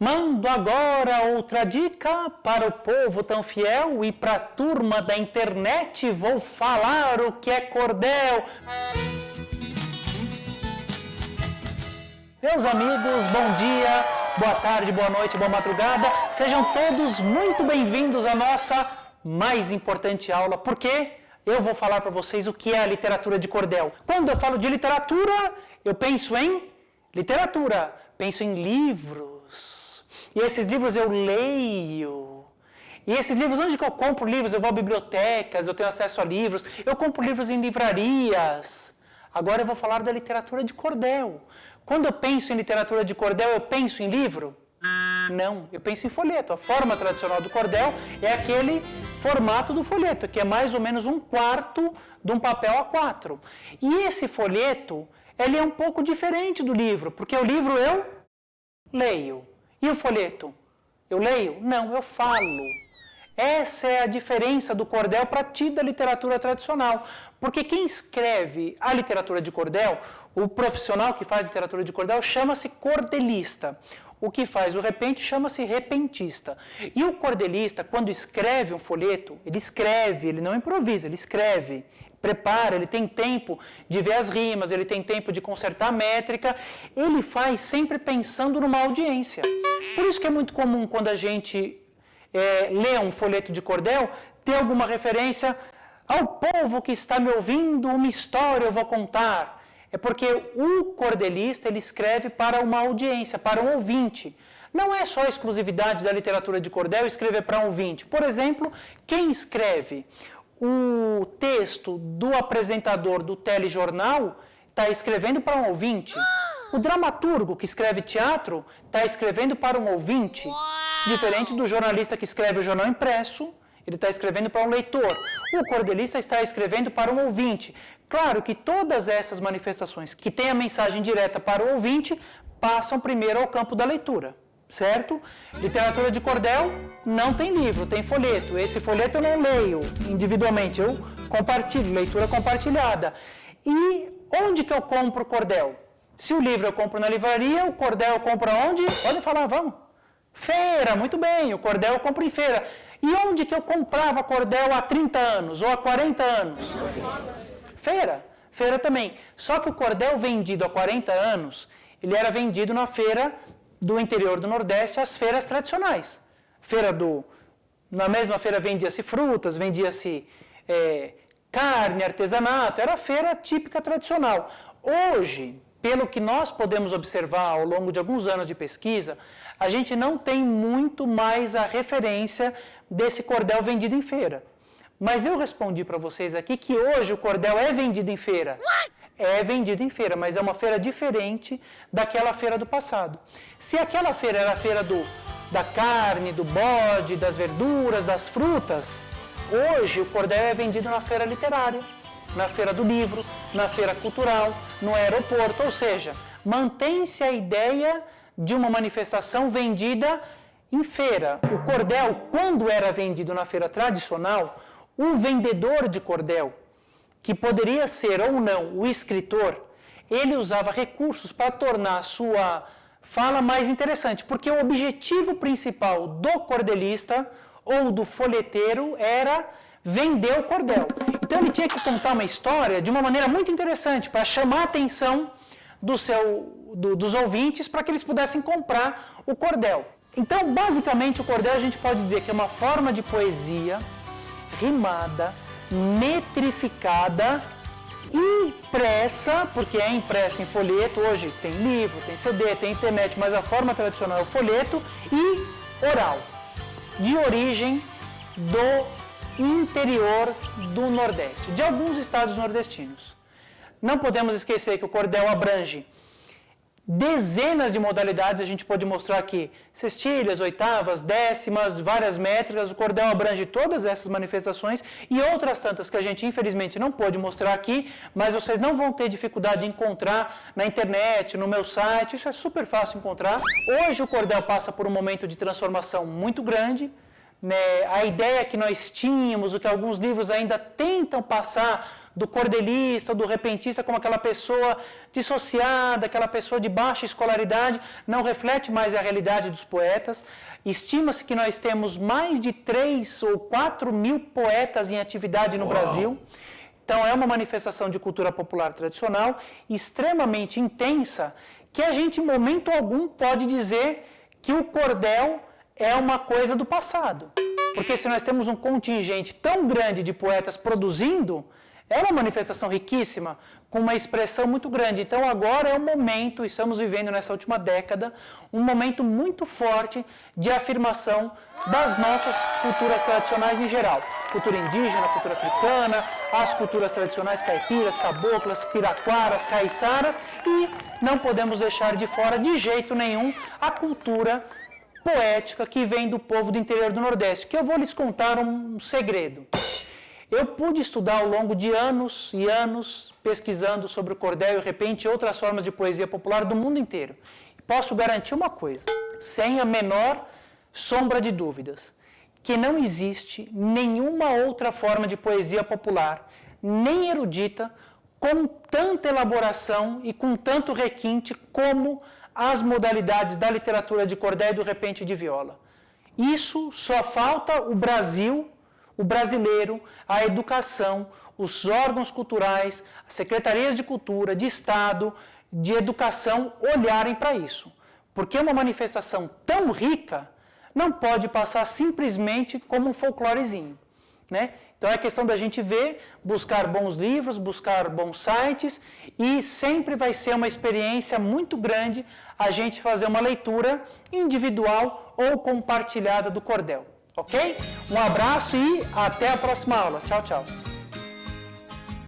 Mando agora outra dica para o povo tão fiel e para a turma da internet vou falar o que é cordel. Meus amigos, bom dia, boa tarde, boa noite, boa madrugada. Sejam todos muito bem-vindos à nossa mais importante aula, porque eu vou falar para vocês o que é a literatura de cordel. Quando eu falo de literatura, eu penso em literatura, penso em livros. E esses livros eu leio. E esses livros, onde que eu compro livros? Eu vou a bibliotecas, eu tenho acesso a livros, eu compro livros em livrarias. Agora eu vou falar da literatura de cordel. Quando eu penso em literatura de cordel, eu penso em livro? Não, eu penso em folheto. A forma tradicional do cordel é aquele formato do folheto, que é mais ou menos 1/4 de um papel A4. E esse folheto, ele é um pouco diferente do livro, porque o livro eu leio. E o folheto? Eu leio? Não, eu falo. Essa é a diferença do cordel para ti da literatura tradicional. Porque quem escreve a literatura de cordel, o profissional que faz literatura de cordel, chama-se cordelista. O que faz o repente chama-se repentista. E o cordelista, quando escreve um folheto, ele escreve, ele não improvisa, ele escreve, prepara, ele tem tempo de ver as rimas, ele tem tempo de consertar a métrica, ele faz sempre pensando numa audiência. Por isso que é muito comum quando a gente lê um folheto de cordel, ter alguma referência ao povo que está me ouvindo, uma história eu vou contar. É porque o cordelista ele escreve para uma audiência, para um ouvinte. Não é só a exclusividade da literatura de cordel escrever para um ouvinte. Por exemplo, quem escreve o texto do apresentador do telejornal está escrevendo para um ouvinte. O dramaturgo que escreve teatro está escrevendo para um ouvinte. Diferente do jornalista que escreve o jornal impresso, ele está escrevendo para um leitor. O cordelista está escrevendo para um ouvinte. Claro que todas essas manifestações que têm a mensagem direta para o ouvinte passam primeiro ao campo da leitura, certo? Literatura de cordel não tem livro, tem folheto. Esse folheto eu não leio individualmente, eu compartilho, leitura compartilhada. E onde que eu compro cordel? Se o livro eu compro na livraria, o cordel eu compro aonde? Pode falar, vamos. Feira, muito bem, o cordel eu compro em feira. E onde que eu comprava cordel há 30 anos ou há 40 anos? Feira, feira também. Só que o cordel vendido há 40 anos, ele era vendido na feira do interior do Nordeste, as feiras tradicionais. Na mesma feira vendia-se frutas, vendia-se carne, artesanato, era a feira típica tradicional. Hoje, pelo que nós podemos observar ao longo de alguns anos de pesquisa, a gente não tem muito mais a referência desse cordel vendido em feira. Mas eu respondi para vocês aqui que hoje o cordel é vendido em feira. É vendido em feira, mas é uma feira diferente daquela feira do passado. Se aquela feira era a feira da carne, do bode, das verduras, das frutas, hoje o cordel é vendido na feira literária, na feira do livro, na feira cultural, no aeroporto, ou seja, mantém-se a ideia de uma manifestação vendida em feira. O cordel, quando era vendido na feira tradicional, o vendedor de cordel, que poderia ser ou não o escritor, ele usava recursos para tornar a sua fala mais interessante, porque o objetivo principal do cordelista ou do folheteiro era vender o cordel. Então ele tinha que contar uma história de uma maneira muito interessante, para chamar a atenção dos ouvintes, para que eles pudessem comprar o cordel. Então, basicamente, o cordel a gente pode dizer que é uma forma de poesia rimada, metrificada, impressa, porque é impressa em folheto, hoje tem livro, tem CD, tem internet, mas a forma tradicional é o folheto, e oral, de origem do interior do Nordeste, de alguns estados nordestinos. Não podemos esquecer que o cordel abrange dezenas de modalidades, a gente pode mostrar aqui sextilhas, oitavas, décimas, várias métricas. O cordel abrange todas essas manifestações e outras tantas que a gente infelizmente não pôde mostrar aqui, mas vocês não vão ter dificuldade de encontrar na internet, no meu site, isso é super fácil encontrar. Hoje o cordel passa por um momento de transformação muito grande, né, a ideia que nós tínhamos, o que alguns livros ainda tentam passar do cordelista, do repentista, como aquela pessoa dissociada, aquela pessoa de baixa escolaridade, não reflete mais a realidade dos poetas. Estima-se que nós temos mais de 3 ou 4 mil poetas em atividade no Brasil. Então é uma manifestação de cultura popular tradicional extremamente intensa, que a gente em momento algum pode dizer que o cordel é uma coisa do passado. Porque se nós temos um contingente tão grande de poetas produzindo, é uma manifestação riquíssima, com uma expressão muito grande. Então agora é o momento, estamos vivendo nessa última década, um momento muito forte de afirmação das nossas culturas tradicionais em geral. Cultura indígena, cultura africana, as culturas tradicionais caipiras, caboclas, piraquaras, caiçaras e não podemos deixar de fora de jeito nenhum a cultura poética que vem do povo do interior do Nordeste, que eu vou lhes contar um segredo. Eu pude estudar ao longo de anos e anos pesquisando sobre o cordel e o repente e outras formas de poesia popular do mundo inteiro. Posso garantir uma coisa, sem a menor sombra de dúvidas, que não existe nenhuma outra forma de poesia popular, nem erudita, com tanta elaboração e com tanto requinte como as modalidades da literatura de cordel e do repente de viola. Isso só falta o Brasil, o brasileiro, a educação, os órgãos culturais, as secretarias de cultura, de Estado, de educação olharem para isso. Porque uma manifestação tão rica não pode passar simplesmente como um folclorezinho, né? Então é questão da gente ver, buscar bons livros, buscar bons sites e sempre vai ser uma experiência muito grande a gente fazer uma leitura individual ou compartilhada do cordel. Ok? Um abraço e até a próxima aula. Tchau, tchau.